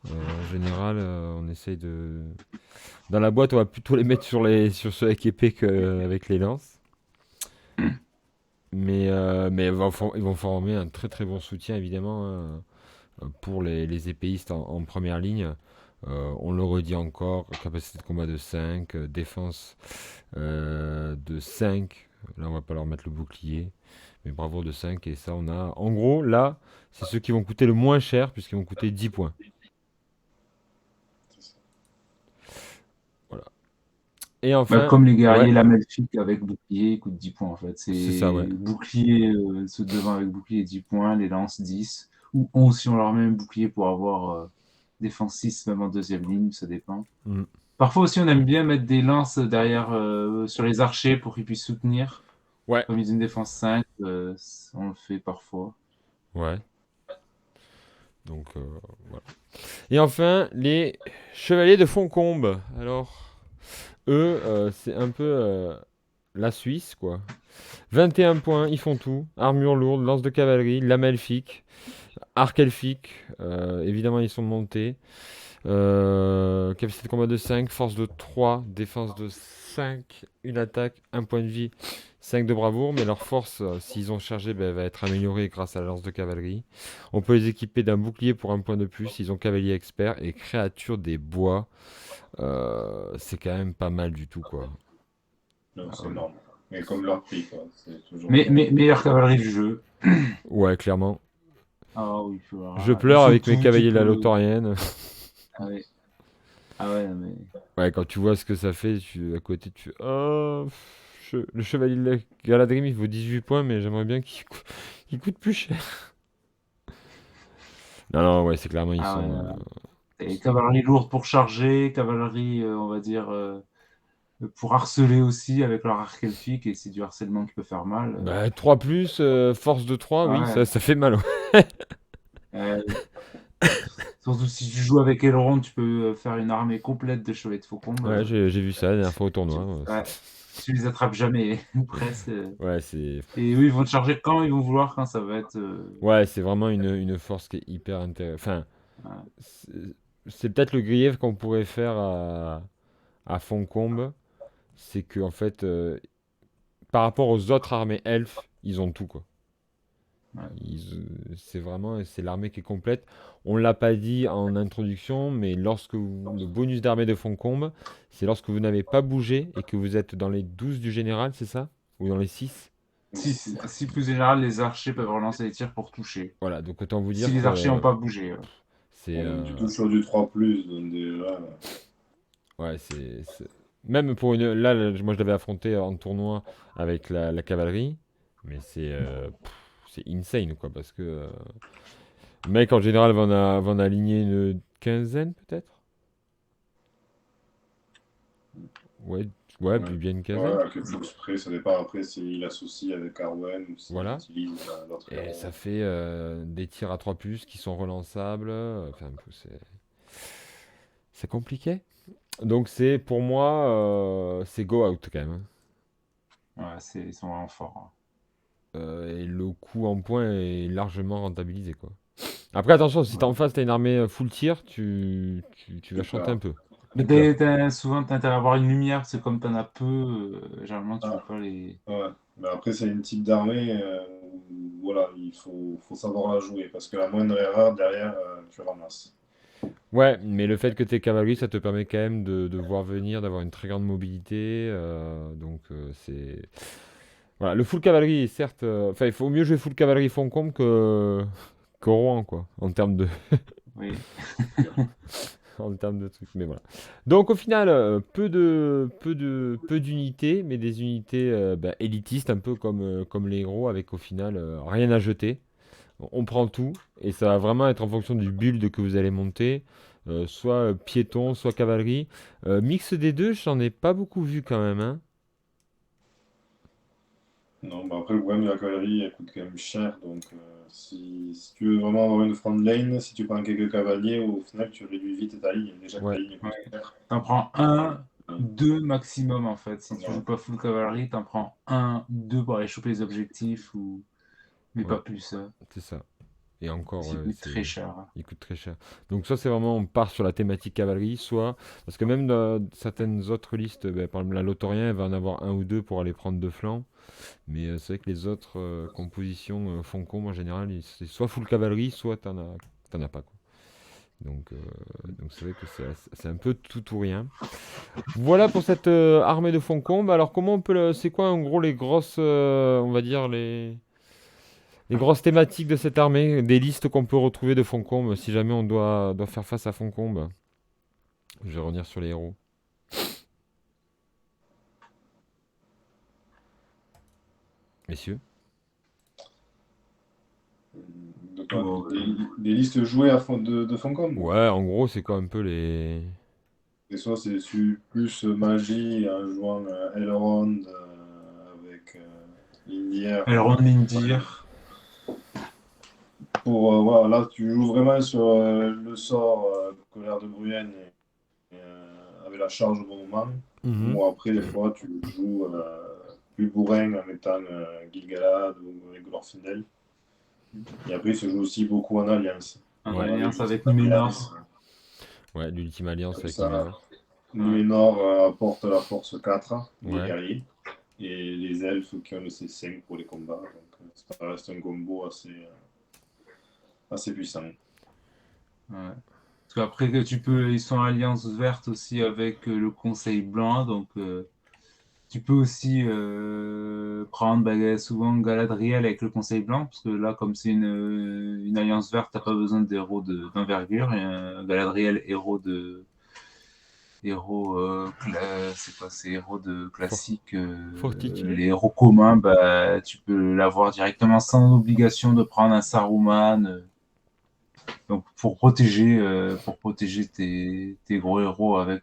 En général, on essaye de. Dans la boîte, on va plutôt les mettre sur ceux avec épée qu'avec les lances. Mais ils vont former un très très bon soutien évidemment, hein, pour les épéistes en première ligne. On le redit encore, capacité de combat de 5, défense de 5. Là, on va pas leur mettre le bouclier, mais bravo de 5. Et ça, on a. En gros, là, c'est ceux qui vont coûter le moins cher, puisqu'ils vont coûter 10 points. C'est ça. Voilà. Et Bah, enfin, comme les ouais, guerriers, la elfique avec bouclier, il coûte 10 points en fait. c'est ça, C'est ouais. bouclier, ceux devant avec bouclier 10 points, les lances 10. Ou 11 si on leur met un bouclier pour avoir défense 6 même en deuxième ligne, ça dépend. Mm. Parfois aussi, on aime bien mettre des lances derrière sur les archers pour qu'ils puissent soutenir. Ouais, Comme ils ont une défense 5, on le fait parfois. ouais. Donc, voilà. Et enfin, les chevaliers de Foncombe. Alors, eux, c'est un peu la Suisse, quoi. 21 points, ils font tout. Armure lourde, lance de cavalerie, lame elfique, arc elfique. Évidemment, ils sont montés. Capacité de combat de 5, force de 3, défense de 5, une attaque, un point de vie, 5 de bravoure. Mais leur force, s'ils ont chargé, ben, va être améliorée grâce à la lance de cavalerie. On peut les équiper d'un bouclier pour un point de plus. Ils ont cavalier expert et créature des bois. C'est quand même pas mal du tout, quoi. Donc, Ah c'est ouais. énorme. Mais comme leur prix, quoi. C'est toujours Mais, bien. meilleure cavalerie du jeu. Ouais, clairement. Ah oui, Je il pleure faut avec mes tout. Tu cavaliers de la peux. Lotorienne. Ah ouais, ah ouais, non, mais. Ouais, quand tu vois ce que ça fait, à côté, tu fais, oh, le chevalier de la Galadrim, il vaut 18 points, mais j'aimerais bien qu'il coûte plus cher. Non, non, ouais, c'est clairement, ils Ah ouais, sont. voilà. Et cavalerie lourde pour charger, cavalerie, on va dire, pour harceler aussi avec leur arc elfique, et c'est du harcèlement qui peut faire mal. Bah, 3 plus, force de 3, oui, Ouais, ça fait mal. Ouais, euh, surtout si tu joues avec Elrond, tu peux faire une armée complète de chevaliers de faucon. ouais, j'ai vu ça la dernière fois au Tu, tournoi. ouais, tu les attrapes jamais, ou presque. Ouais, c'est. Et eux, ils vont te charger quand ils vont vouloir, quand ça va être. Ouais, c'est vraiment une force qui est hyper intéressante. Enfin, Ouais. c'est c'est peut-être le grief qu'on pourrait faire à Foncombe, c'est que en fait, par rapport aux autres armées elfes, ils ont tout quoi. Ouais. C'est vraiment, c'est l'armée qui est complète. On l'a pas dit en introduction, mais le bonus d'armée de Foncombe, c'est lorsque vous n'avez pas bougé et que vous êtes dans les 12 du général, c'est ça? Ou dans les 6? Si plus général, les archers peuvent relancer les tirs pour toucher. Voilà, donc autant vous Si dire les archers n'ont que pas bougé. c'est Ouais, donc tu touches sur du 3+, donc déjà... ouais, même pour une là, moi je l'avais affronté en tournoi avec la cavalerie, mais c'est insane quoi parce que le mec en général va en aligner une quinzaine peut-être. Ouais, ouais, Ouais, bien une quinzaine. ouais, à quelque chose près, ça dépend après s'il associe avec Arwen ou s'il Voilà. utilise d'autres Et héros. ça fait des tirs à 3 plus qui sont relançables. Enfin, c'est compliqué. Donc c'est pour moi, c'est go out quand même, hein. Ouais, ils sont vraiment forts. Et le coup en point est largement rentabilisé quoi. Après attention, si t'es Ouais. en face, t'as une armée full tir, tu vas Tu chanter un pleures. peu. Mais Tu pleures. souvent, t'as intérêt à avoir une lumière, c'est comme t'en as peu, généralement, tu veux Ah, pas les. ouais. Mais après, c'est une type d'armée où, voilà, faut savoir la jouer parce que la moindre erreur derrière, tu ramasses. Ouais, mais le fait que t'aies cavalerie, ça te permet quand même de voir venir, d'avoir une très grande mobilité. Donc c'est voilà, le full cavalerie, certes, enfin il faut mieux jouer full cavalerie Foncombe que Rouen quoi, en termes de Oui. en termes de trucs. Mais voilà. Donc au final, peu d'unités, mais des unités élitistes, un peu comme les héros, avec au final rien à jeter. On prend tout, et ça va vraiment être en fonction du build que vous allez monter. Soit piéton, soit cavalerie. Mix des deux, j'en ai pas beaucoup vu quand même, hein. Non, bah après, le problème de la cavalerie, elle coûte quand même cher. Donc, si tu veux vraiment avoir une front lane, si tu prends quelques cavaliers, au final, tu réduis vite ta ligne. Déjà que ta Ouais, ligne Ouais. coûte cher. T'en prends un, Euh, deux maximum, en fait. Si tu voilà. joues pas full cavalerie, t'en prends un, deux pour aller choper les objectifs, mais ouais, pas plus. c'est ça. Et encore, C'est coûte très cher. il coûte très cher. Donc soit c'est vraiment on part sur la thématique cavalerie, soit parce que même dans certaines autres listes, par exemple la Lotorien, elle va en avoir un ou deux pour aller prendre de flanc. Mais c'est vrai que les autres compositions Foncombe en général, c'est soit full cavalerie, soit t'en as pas quoi. Donc c'est vrai que c'est un peu tout ou rien. Voilà pour cette armée de Foncombe. Alors comment on peut c'est quoi en gros les grosses on va dire les grosses thématiques de cette armée, des listes qu'on peut retrouver de Foncombe si jamais on doit faire face à Foncombe. Je vais revenir sur les héros. Messieurs. Bon, Des listes jouées à fond de Funcom. Ouais, en gros, c'est quoi un peu les. Et soit c'est plus magie en jouant Elrond avec Indir. Elrond Mindir. Voilà, là, tu joues vraiment sur le sort Colère de Bruyenne avec la charge au bon moment. Mhm. Ou après, des fois, tu joues plus bourrin en mettant Gil-galad ou Glorfindel. Et après, il se joue aussi beaucoup en alliance. En Ouais, alliance avec Alliance, Numénor. ouais, l'ultime alliance comme avec ça, Numénor. Numénor apporte la force 4 des Ouais, guerriers. Et les elfes qui ont le C5 pour les combats. Donc, ça reste un combo assez puissant. Ouais. Parce qu'après, ils sont en alliance verte aussi avec le Conseil blanc. Donc, tu peux aussi prendre souvent Galadriel avec le Conseil blanc. Parce que là, comme c'est une alliance verte, t'as pas besoin d'héros d'envergure. Et Galadriel, c'est quoi, c'est héros de For- classique. Fortitude. Les héros communs, tu peux l'avoir directement sans obligation de prendre un Saruman. Donc pour protéger tes gros héros avec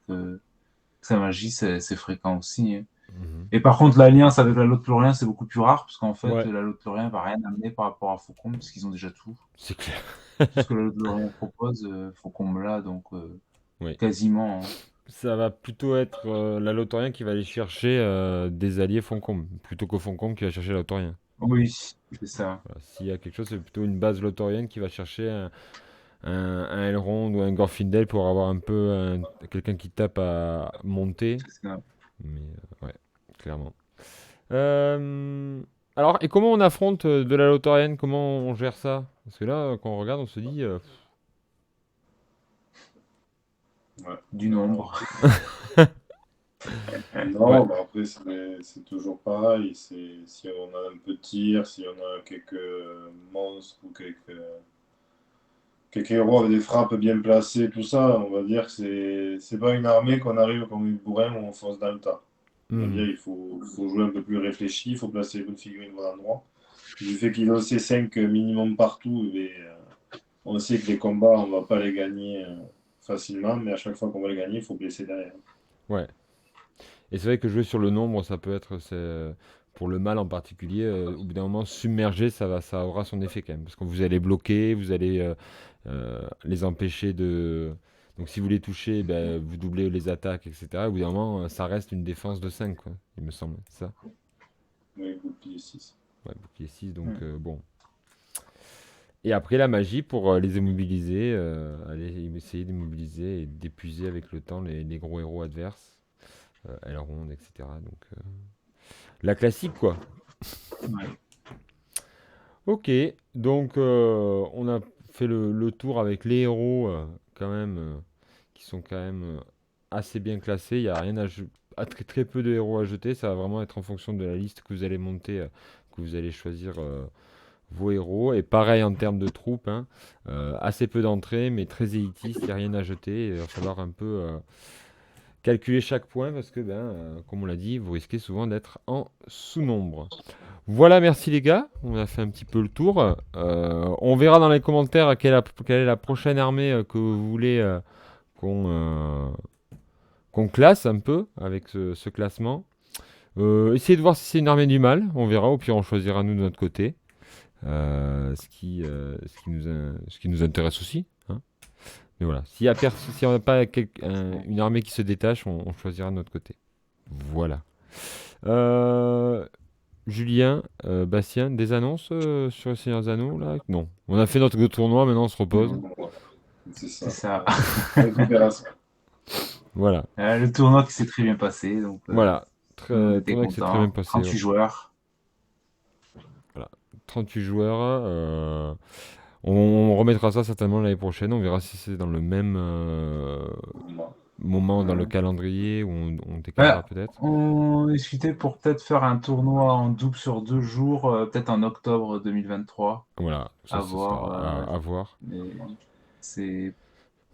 sa magie, c'est fréquent aussi, hein. Mhm. Et par contre, l'alliance avec la Lothlórien, c'est beaucoup plus rare, parce qu'en fait, Ouais, la Lothlórien va rien amener par rapport à Faucon, parce qu'ils ont déjà tout. c'est clair. Tout ce que la Lothlórien propose, Faucon l'a, donc Oui. quasiment, hein. Ça va plutôt être la Lotorien qui va aller chercher des alliés Foncombe, plutôt que Foncombe qui va chercher la Lotorien. Oui, c'est ça. Voilà. S'il y a quelque chose, c'est plutôt une base Lotorienne qui va chercher un Elrond ou un Gorfindel pour avoir un peu quelqu'un qui tape à monter. C'est ça. Mais ouais, clairement. Euh, alors, et comment on affronte de la Lotorienne? Comment on gère ça? Parce que là, quand on regarde, on se dit... Ouais. Du Non, nombre. ouais. non, bah après, c'est toujours pareil. Si on a un peu de tir, si on a quelques monstres ou quelques héros avec des frappes bien placées, tout ça, on va dire que c'est pas une armée qu'on arrive comme une bourrin où on fonce dans le tas. On va dire Hmm. faut jouer un peu plus réfléchi, il faut placer les bonnes figurines au bon endroit. Du fait qu'il y a aussi 5 minimum partout, on sait que les combats, on va pas les gagner facilement, mais à chaque fois qu'on va les gagner, il faut blesser derrière. Ouais. Et c'est vrai que jouer sur le nombre, ça peut être, pour le mal en particulier, au bout d'un moment, submerger, ça aura son effet quand même. Parce que vous allez bloquer, vous allez les empêcher de... Donc si vous les touchez, ben, vous doublez les attaques, etc. Au bout d'un moment, ça reste une défense de 5, quoi, il me semble. C'est ça? Oui, bouclier 6. Ouais, bouclier 6, donc Mm. bon. Et après, la magie pour les immobiliser, aller essayer d'immobiliser et d'épuiser avec le temps les gros héros adverses, Elrond, etc. Donc, la classique, quoi. Ouais. Ok, donc on a fait le tour avec les héros quand même qui sont quand même assez bien classés. Il n'y a rien très, très peu de héros à jeter. Ça va vraiment être en fonction de la liste que vous allez monter, que vous allez choisir vos héros. Et pareil en termes de troupes, hein, assez peu d'entrées, mais très élitiste. Il n'y a rien à jeter. Il va falloir un peu calculer chaque point parce que, ben, comme on l'a dit, vous risquez souvent d'être en sous-nombre. Voilà, merci les gars. On a fait un petit peu le tour. On verra dans les commentaires quelle est la prochaine armée que vous voulez qu'on qu'on classe un peu avec ce classement. Essayez de voir si c'est une armée du mal. On verra. Au pire, on choisira nous de notre côté. Ce qui nous intéresse aussi, hein. Mais voilà. Si on n'a pas une armée qui se détache, on choisira de notre côté. Voilà. Euh, Julien, Bastien, des annonces sur les Seigneurs des Anneaux là? Non. On a fait notre tournoi, maintenant on se repose. Voilà. C'est C'est ça. ça. Récupération. Voilà. Le tournoi qui s'est très bien passé, donc Voilà. tout le monde était Tournoi qui s'est très bien content. passé. 38 joueurs. Voilà. 38 joueurs. On remettra ça certainement l'année prochaine. On verra si c'est dans le même moment dans le calendrier où on décalera Ouais, peut-être. on discutait pour peut-être faire un tournoi en double sur 2 jours, peut-être en octobre 2023. Voilà. Ça, À ce sera voir. à voir. Mais c'est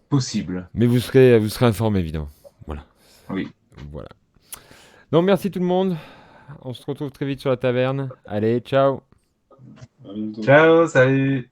possible. Mais vous serez informés évidemment. Voilà. Oui. Voilà. Donc merci tout le monde. On se retrouve très vite sur la taverne. Allez, ciao. À bientôt. Ciao, salut.